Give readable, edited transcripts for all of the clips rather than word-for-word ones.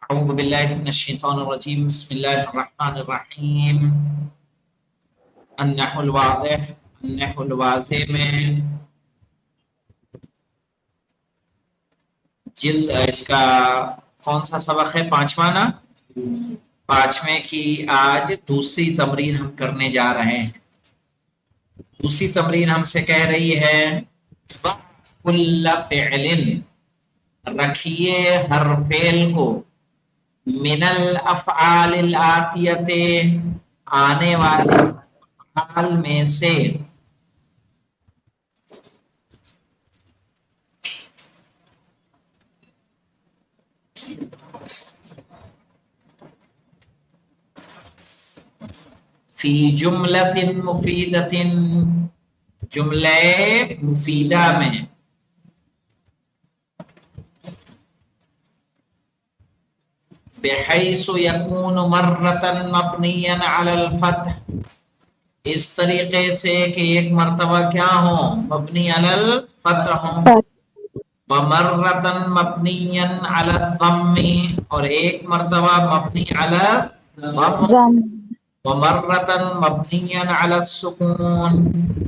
اعوذ باللہ من الشیطان الرجیم بسم اللہ الرحمن الرحیم النحو الواضح النحو الواضح میں جلد اس کا کون سا سبق ہے؟ پانچواں نا؟ پانچویں کی آج دوسری تمرین ہم کرنے جا رہے ہیں۔ دوسری تمرین ہم سے کہہ رہی ہے کل فعل، رکھیے ہر فعل کو من الافعال الاتیت، آنے والے افعال میں سے فی جملۃ مفیدۃ، جملہ مفیدہ میں بحیث یکون مرۃ مبنیا علی الفتح، اس طریقے سے کہ ایک مرتبہ کیا ہو؟ مبنی علی الفتح ہوں، ومرۃ مبنیا علی الضم، اور ایک مرتبہ مبنی علی الضم، ومرۃ مبنیا علی السکون،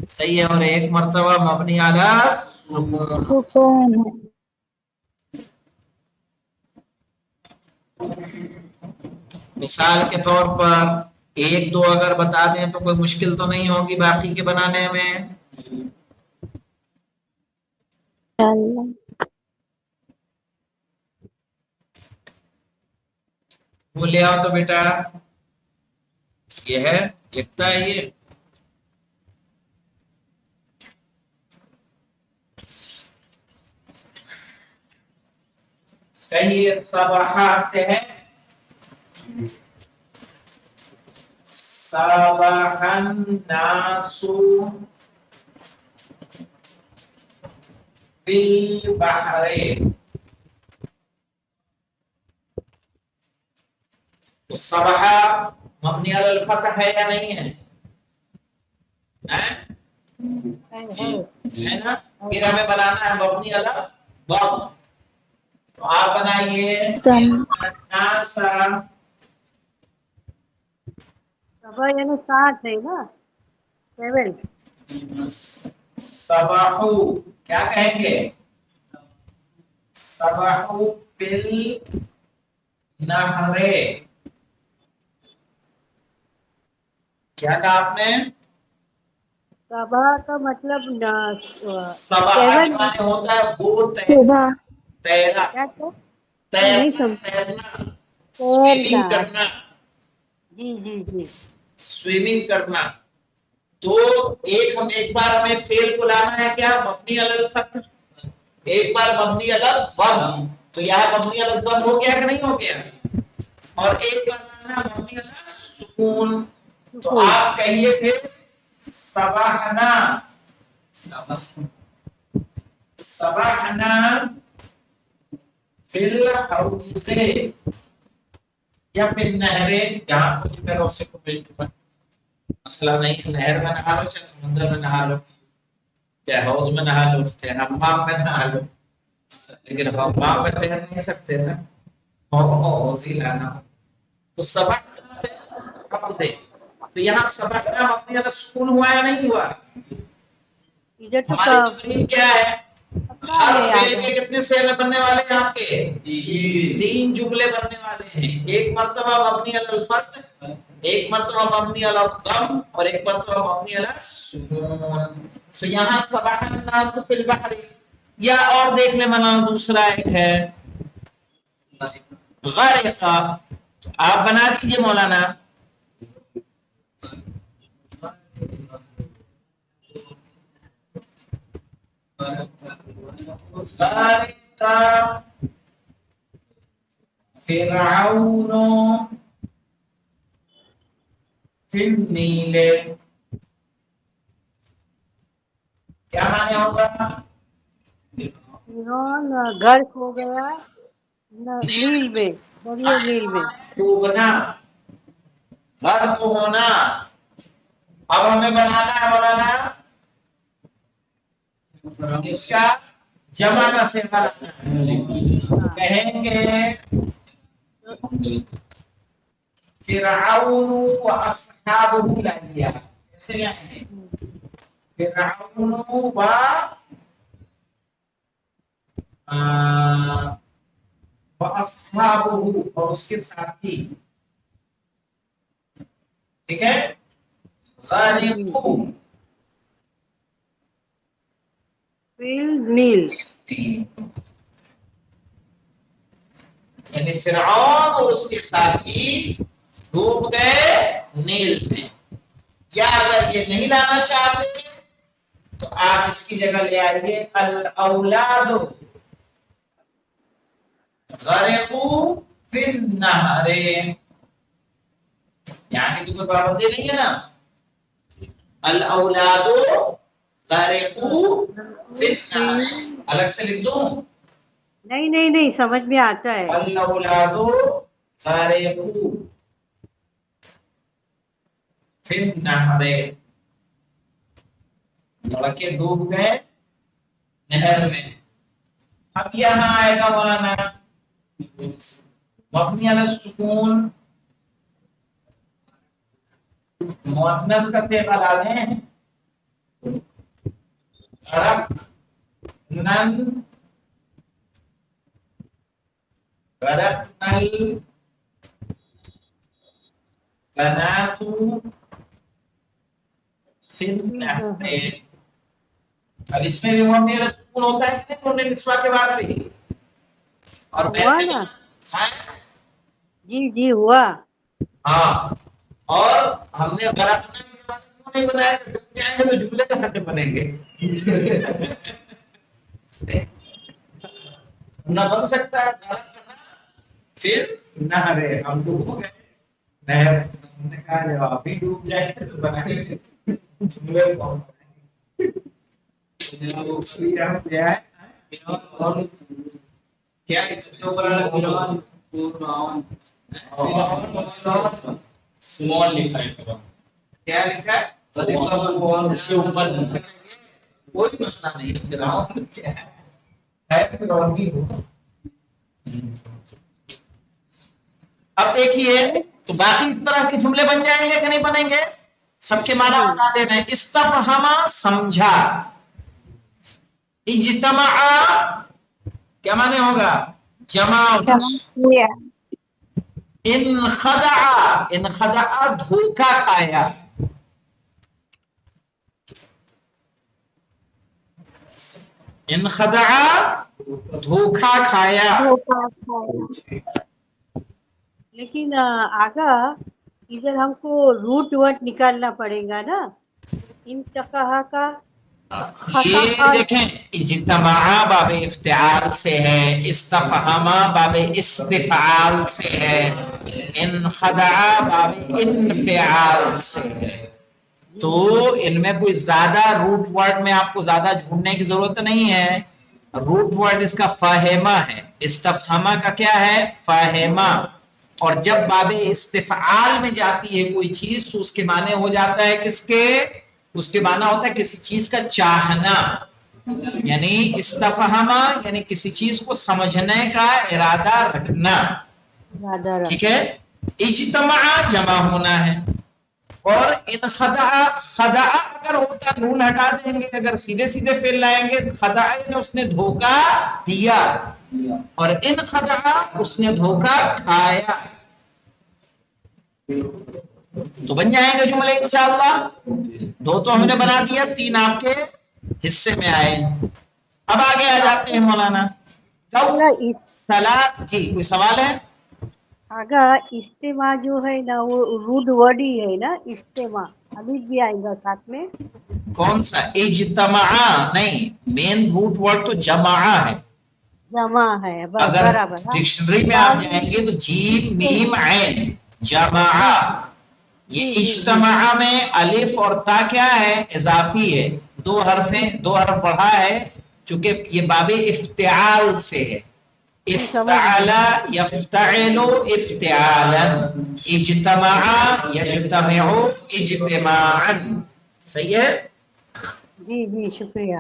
صحیح ہے، اور ایک مرتبہ مبنی علی السکون۔ مثال کے طور پر ایک دو اگر بتا دیں تو کوئی مشکل تو نہیں ہوگی باقی کے بنانے میں؟ وہ لے آؤ تو بیٹا، یہ ہے، لکھتا ہے یہ کہیں صباحہ سے ہے، صباح الناس بالبحر، تو صباح مبنی علی الفتح ہے یا نہیں ہے؟ ہے نا؟ پھر ہمیں بنانا ہے مبنی علی الضم، تو آپ بنائیے الناس، یعنی 7 ہے نا، 7 صباحو کیا کہیں گے؟ صباحو بالنہر، کیا کہا آپ نے؟ صبح کا مطلب صباح کے معنی ہوتا ہے وہ تیرنا، کیا نہیں سمجھ تیرنا، سوئمنگ کرنا، جی سوئمنگ کرنا۔ تو ایک بار ہمیں فعل کو لانا ہے کیا؟ مبنی علی الفتح، ایک بار مبنی علی الضم، تو یہاں مبنی علی الضم ہو گیا کہ نہیں ہو گیا؟ اور ایک بار لانا مبنی علی السکون، تو آپ کہیے پھر صباحنا، صباحنا فی الحوض یا فی النہر، جہاں کچھ کرو اسے کو بالکل مسئلہ نہیں، نہر میں نہا لو چاہے سمندر میں نہا لو، چاہے حوض میں نہا لو چاہے حمام میں نہا لو، لیکن حمام میں تیر نہیں سکتے نا، حوض ہی لانا۔ تو صباحنا سے، تو یہاں صباحنا مبنی علی السکون ہوا یا نہیں ہوا؟ ادھر تو ہماری تمرین کیا ہے؟ ہر فعل کے کتنے صیغے بننے والے ہیں آپ کے؟ 3 جملے بننے والے ہیں، ایک مرتبہ مبنی علی الفتح، ایک مرتبہ مبنی علی الضم، اور ایک مرتبہ مبنی علی السکون۔ تو یہاں صباح الناس فی البحر، یا اور دیکھ لیں مولانا دوسرا ایک ہے غرقا، آپ بنا دیجئے مولانا، غرقا فرعون فی النیل، کیا معنی ہوگا؟ غرق ہو گیا نیل میں، دریا نیل میں۔ ڈوبنا، غرق ہونا۔ اب ہمیں بنانا ہے مولانا کس کا؟ جمع کا صیغہ لانا ہے، کہیں گے فرعون واصحابه الايام، ایسے لے آئیں گے فرعون واصحابه اور اس کے ساتھی، ٹھیک ہے، غرقوا فی النیل، یعنی فرعون اور اس کے ساتھی ڈوب گئے نیل میں. یا اگر یہ نہیں لانا چاہتے تو آپ اس کی جگہ لے آئیے الاولاد غرقوا فی النہر، یعنی تو کوئی پابندی نہیں ہے نا، الاولاد غرقوا فی النہر، الگ سے لکھ دوں، نہیں نہیں نہیں، سمجھ میں آتا ہے. الاولاد غرقوا فی النہر، لڑکے ڈوب گئے نہر میں. اب یہاں آئے گا مولانا مبنی علی السکون، مؤنث کا صیغہ لا دیں، غرقنن غرقنل بنات فی النہر. اب اس میں بھی مبنی علی السکون ہوتا ہے کہ نہیں، انہوں نے نسوہ کے بعد بھی، اور ہوا ویسے نا؟ ہاں جی جی ہوا. ہاں، اور ہم نے غرقنا کے بعد کیوں نہیں بنایا، تو ڈوب جائیں گے تو جملے کہاں سے بنیں گے؟ نہ بن سکتا ہے غرقنا پھر نہر، ہم ڈوب گئے نہر، ہم نے کہا جب آپ ہی ڈوب جائیں گے تو بنائیں گے جملے کون بنائیں گے؟ ہم کیا ہے کیا اس کے اوپر کیا لکھا ہے؟ کوئی مسئلہ نہیں ہے، فرعون کیا ہے فرعون ہی ہو. اب دیکھیے تو باقی اس طرح کے جملے بن جائیں گے کہ نہیں بنیں گے؟ سب کے معنی بتا دے رہے ہیں. استفہما سمجھا، اجتماع کیا معنی ہوگا؟ جمع. انخدع، انخدع دھوکا کھایا، انخدع دھوکا کھایا. لیکن آگا ادھر ہم کو روٹ ورڈ نکالنا پڑے گا نا، انتقاہ کا یہ دیکھیں اجتماع باب افتعال سے ہے، استفہما باب استفعال سے ہے، انخدع باب انفعال سے ہے. تو ان میں کوئی زیادہ روٹ ورڈ میں آپ کو زیادہ ڈھونڈنے کی ضرورت نہیں ہے. روٹ ورڈ اس کا فاہمہ ہے، استفہما کا کیا ہے؟ فاہمہ. اور جب باب استفعال میں جاتی ہے کوئی چیز تو اس کے معنی ہو جاتا ہے کس کے؟ اس کے معنی ہوتا ہے کسی چیز کا چاہنا، یعنی استفہما یعنی کسی چیز کو سمجھنے کا ارادہ رکھنا، ٹھیک ہے. اجتماع جمع ہونا ہے، اور انخدع خدع اگر ہوتا نون ہٹا دیں گے، اگر سیدھے سیدھے فعل لائیں گے خدع نے اس نے دھوکا دیا، اور انخدع اس نے دھوکا کھایا. تو بن جائیں گے جملے انشاءاللہ. دو تو ہم نے بنا دیا، تین آپ کے حصے میں آئے. اب آگے آ جاتے ہیں مولانا. سلاد جی کوئی سوال ہے؟ آگا استماع جو ہے نا وہ روٹ ورڈ ہی ہے نا، استماع ابھی بھی آئے گا ساتھ میں. کون سا؟ اجتماع نہیں، مین روٹ ورڈ تو جمع ہے. جمع ہے اگر برابر. ڈکشنری میں آپ جائیں گے تو جیم میم عین جمع. یہ اجتماع میں الف اور تا کیا ہے؟ اضافی ہے، دو حرفیں، دو حرف بڑھا ہے، چونکہ یہ باب افتعال سے ہے. افتعل یفتعل افتعالا، اجتماع یجتمع اجتماعا. صحیح ہے؟ جی جی شکریہ.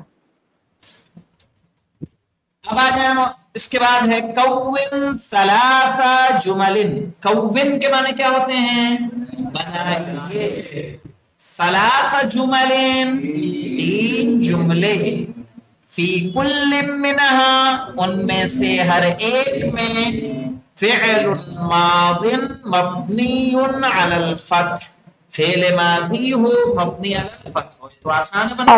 اب آ جائیں اس کے بعد ہے کون ثلاثہ جملن. کون کے معنی کیا ہوتے ہیں؟ بنائیے. ثلاثہ جملن 3 جملے. فی کل منہا ان میں سے ہر ایک میں فعل ماض مبنی علی الفتح فعل ماضی ہو مبنی علی الفتح ہو. تو آسان بنا.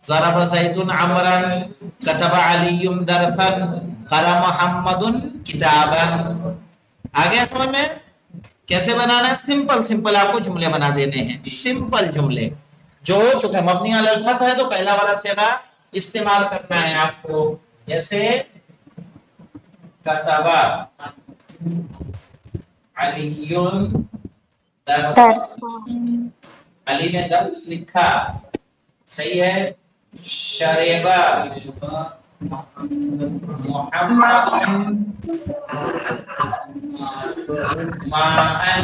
ضرب زید عمرا كتب علی درسا قرأ محمد کتابا. آگے سمجھ میں کیسے بنانا ہے؟ سمپل آپ کو جملے بنا دینے ہیں. سمپل جملے جو چونکہ مبنی علی الفتح ہے تو پہلا والا صیغہ استعمال کرنا ہے آپ کو. جیسے كتب علی درس. علی نے درس لکھا. صحیح ہے. شرب محمد ماء.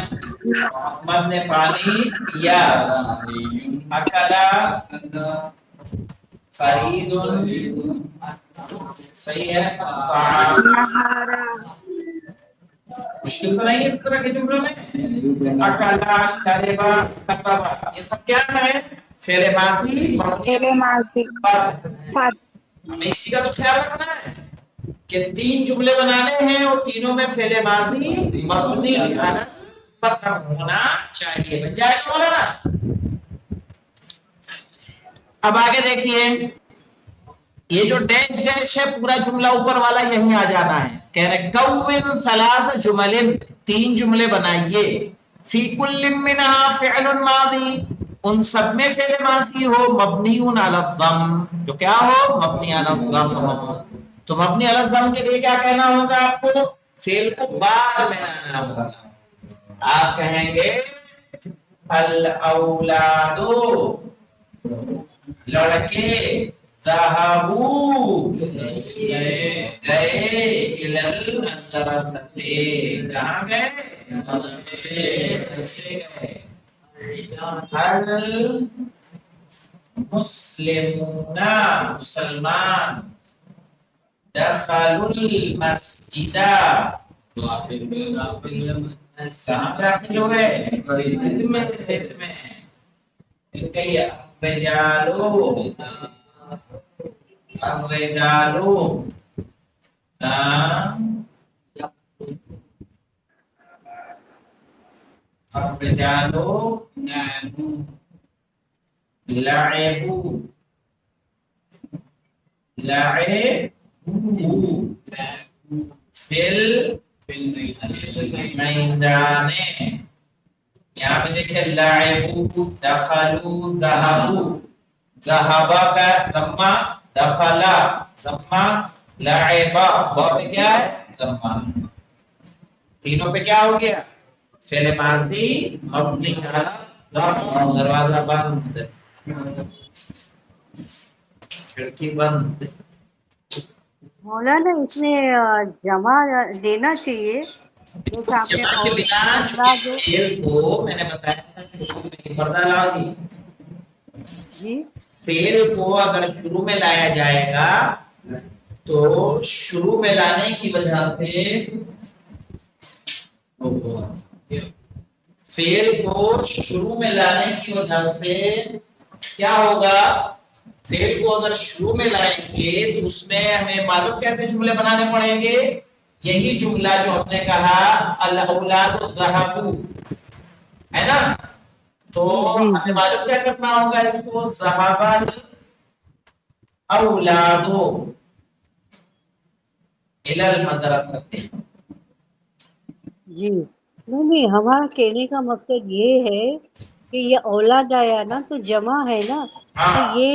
محمد نے پانی پیا. اکلا فرید. صحیح ہے. مشکل تو نہیں ہے اس طرح کے جملوں میں. اکلا شربا کتبا یہ سب کیا ہے؟ فعل ماضی ہمیں اسی کا تو خیال رکھنا ہے کہ 3 جملے بنانے ہیں اور تینوں میں فعل ماضی مبنی علی الفتح ہونا چاہیے. بن جائے گا مولانا. اب آگے دیکھیے یہ جو ڈیش ڈیش ہے پورا جملہ اوپر والا یہیں آ جانا ہے. کہہ رہے کون ثلاث جمل 3 جملے بنائیے. فی کل منہا فعل ماضی ان سب میں فعل ماضی ہو مبنی علی الضم جو کیا ہو مبنی علی الضم ہو. تو مبنی علی الضم کے لیے کیا کہنا ہوگا آپ کو؟ فعل کو بعد میں لانا ہوگا. آپ کہیں گے الاولاد لڑکے ذهبوا گئے الی المدرسہ کہاں گئے؟ سے گئے. المسلمون مسلمان دخلوا المسجد کہاں داخل ہوئے؟ مسجد میں. الرجال لعبوا فی المیدان. یہاں پہ دیکھیں لعبوا دخلوا ذهبوا. ذهبا کا ضمہ دخلا ضمہ لعبا با پہ کیا ہے؟ ضمہ. تینوں پہ کیا ہو گیا؟ فعل ماضی مبنی علی الضم. دروازہ بند کھڑکی بند. مولانا اس میں جمع دینا چاہیے. جمع کے بنا فعل کو میں نے بتایا تھا شروع میں پردہ لاؤ جی فعل کو اگر شروع میں لایا جائے گا تو شروع میں لانے کی وجہ سے فعل کو شروع میں لانے کی وجہ سے کیا ہوگا؟ فعل کو اگر شروع میں لائیں گے تو اس میں ہمیں معلوم کیسے جملے بنانے پڑیں گے؟ یہی جملہ جو ہم نے کہا الاولاد ذهبوا ہے نا. تو ہمیں معلوم کیا کرنا ہوگا؟ اس کو ذهب الاولاد الى المدرسہ. جی نہیں ہمارا کہنے کا مقصد یہ ہے کہ یہ اولاد آیا نا تو جمع ہے نا تو یہ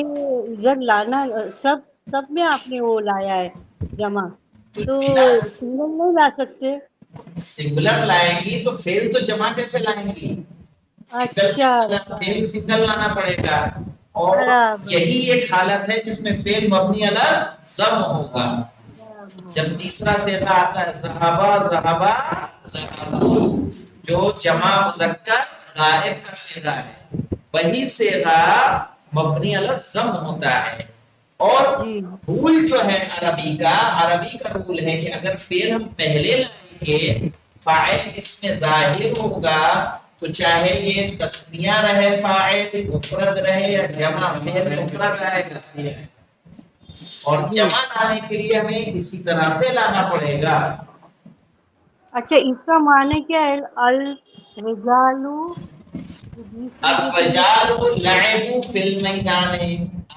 ادھر لانا سب میں آپ نے وہ لایا ہے جمع. تو سنگل نہیں لا سکتے؟ سنگولر لائیں گی تو فعل تو جمع کیسے لائیں گی؟ اچھا فعل سنگل لانا پڑے گا. اور یہی ایک حالت ہے جس میں فعل مبنی علی الضم ہوگا. جب تیسرا صیغہ آتا ہے ذهبا ذهبا ذهبوا جو جمع مذکر غائب کا صیغہ ہے وہی صیغہ مبنی علی الضم ہوتا ہے. اور جی رول جو ہے عربی کا رول ہے کہ اگر فعل ہم پہلے لائیں گے فاعل اس میں ظاہر ہوگا تو چاہے یہ تسنیہ رہے فاعل مفرد رہے یا جمع فعل مفرد آئے گا اور جی جمع لانے کے لیے ہمیں اسی طرح سے لانا پڑے گا. اچھا اس کا معنی کیا ہے الرجالو الرجال لعبوا فی المیدان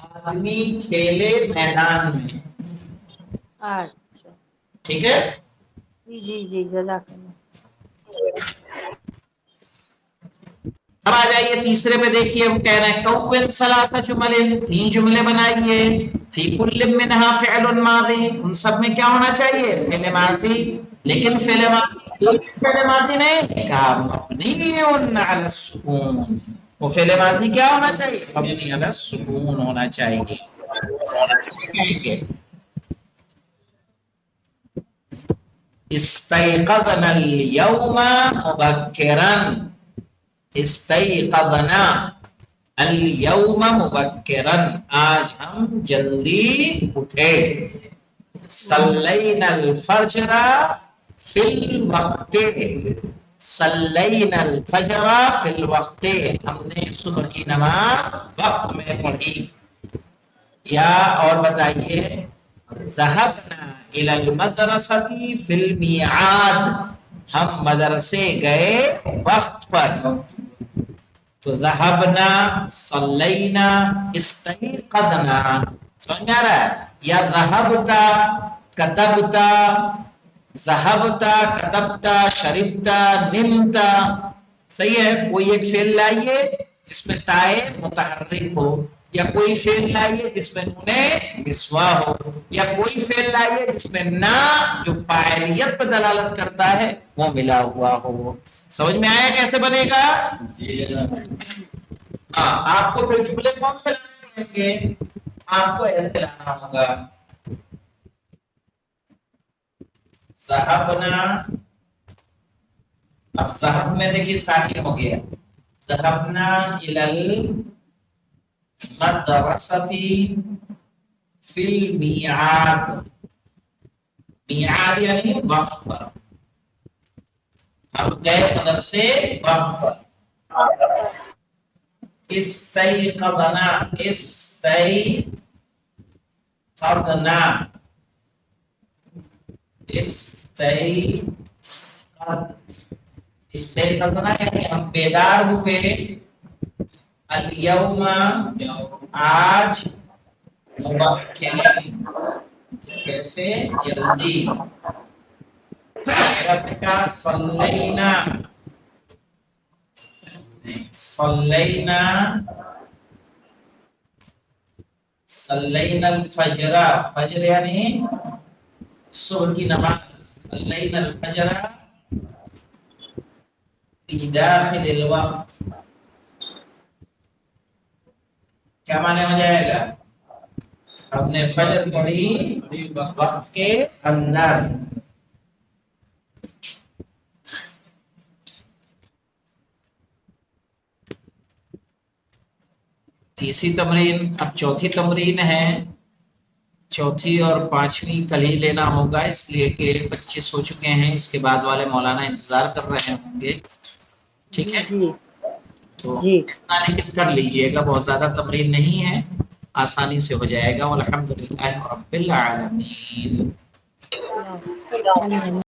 آدمی کھیلے میدان میں. اچھا ٹھیک ہے جی جی جی جزاک اللہ. اب آ جائیے تیسرے پہ دیکھیے ہم کہہ رہے ہیں کون ثلاث جمل 3 جملے بنائیے فی کل منها فعل ماضی ان سب میں کیا ہونا چاہیے فعل ماضی لیکن فعل ماضی نہیں کہا مبنی علی السکون وہ فعل ماضی کیا ہونا چاہیے مبنی علی السکون ہونا چاہیے. استيقظنا اليوم مبكرا استيقظنا اليوم مبكرا آج ہم جلدی اٹھے. صلينا الفجر في الوقت صلينا الفجر في الوقت ہم نے صبح کی نماز وقت میں پڑھی. یا اور بتائیے ذهبنا الى المدرسة في الميعاد ہم مدرسے گئے وقت پر. تو ذهبنا صلینا استيقظنا سمجھ میں آ رہا ہے یا ذهبتا كتبتا ذهبتا كتبتا شربتا نمتا صحیح ہے. کوئی ایک فعل لائیے جس میں تائے متحرک ہو یا کوئی فعل لائیے جس میں نون نسوا ہو یا کوئی فعل لائیے جس میں نا جو فاعلیت پر دلالت کرتا ہے وہ ملا ہوا ہو. سمجھ میں آیا کیسے بنے گا؟ ہاں آپ کو پھر جملے کون سے لانے پڑیں گے؟ آپ کو ایسے لانا ہوگا ذهبنا اب ذهب میں دیکھیے ساکن ہو گیا ذهبنا الى المدرسة في الميعاد میعاد یعنی وقت پر ہم گئے مدرسے وقت پر. استيقظنا استيقظنا یعنی ہم بیدار ہوئے اليوم آج مبکرن کیسے جلدی. کا صلینا الفجر فجر یعنی صبح کی نماز صلینا الفجر فی داخل الوقت کیا معنی ہو جائے گا ہم نے فجر پڑھی وقت کے اندر. تیسری تمرین اب چوتھی تمرین ہے. چوتھی اور پانچویں کل ہی لینا ہوگا اس لیے کہ 25 ہو چکے ہیں. اس کے بعد والے مولانا انتظار کر رہے ہوں گے. ٹھیک ہے تو اتنا لیکن کر لیجئے گا بہت زیادہ تمرین نہیں ہے آسانی سے ہو جائے گا. والحمدللہ رب العالمین.